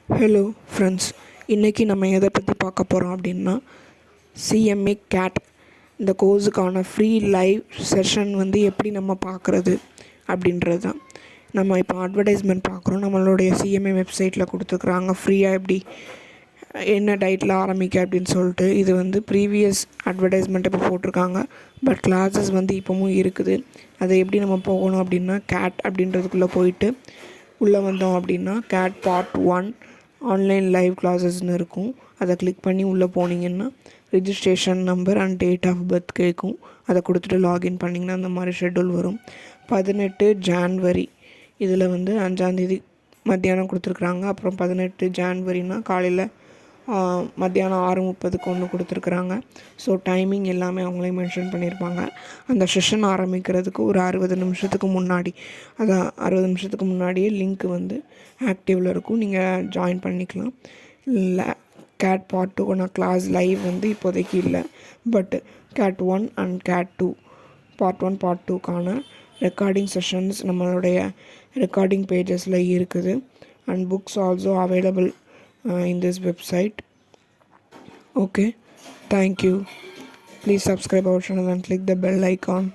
Hello friends, இன்றைக்கி நம்ம எதை பற்றி பார்க்க போகிறோம் அப்படின்னா சிஎம்ஏ கேட் இந்த கோர்ஸுக்கான ஃப்ரீ லைவ் செஷன் வந்து எப்படி நம்ம பார்க்குறது அப்படின்றது தான். நம்ம இப்போ அட்வர்டைஸ்மெண்ட் பார்க்குறோம், நம்மளுடைய சிஎம்ஏ வெப்சைட்டில் கொடுத்துருக்குறாங்க ஃப்ரீயாக எப்படி என்ன டேட்டில் ஆரம்பிக்க அப்படின்னு சொல்லிட்டு. இது வந்து ப்ரீவியஸ் அட்வர்டைஸ்மெண்ட் இப்போ போட்டிருக்காங்க, பட் கிளாஸஸ் வந்து இப்போவும் இருக்குது. அதை எப்படி நம்ம போகணும் அப்படின்னா கேட் அப்படின்றதுக்குள்ளே போயிட்டு உள்ளே வந்தோம் அப்படின்னா கேட் பார்ட் 1 ஆன்லைன் லைவ் கிளாஸஸ்னு இருக்கும். அதை கிளிக் பண்ணி உள்ளே போனீங்கன்னா registration number and date of birth கேட்கும். அதை கொடுத்துட்டு லாகின் பண்ணிங்கன்னா அந்த மாதிரி ஷெட்யூல் வரும். 18 ஜான்வரி இதில் வந்து 5ஆந்தேதி மத்தியானம் கொடுத்துருக்குறாங்க. அப்புறம் 18 ஜான்வரினா காலையில் மத்தியானம் 6:30க்கு ஒன்று கொடுத்துருக்குறாங்க. ஸோ டைமிங் எல்லாமே அவங்களே மென்ஷன் பண்ணியிருப்பாங்க. அந்த செஷன் ஆரம்பிக்கிறதுக்கு ஒரு 60 நிமிஷத்துக்கு முன்னாடி, அதான் 60 நிமிஷத்துக்கு முன்னாடியே லிங்க் வந்து ஆக்டிவில் இருக்கும், நீங்கள் ஜாயின் பண்ணிக்கலாம். இல்லை கேட் பார்ட் 2 கிளாஸ் லைவ் வந்து இப்போதைக்கு இல்லை, but GATE 1 and GATE 2 part 1 part 2க்கான ரெக்கார்டிங் செஷன்ஸ் நம்மளுடைய ரெக்கார்டிங் பேஜஸில் இருக்குது. And books also available in this website. Okay, thank you. Please subscribe our channel and click the bell icon.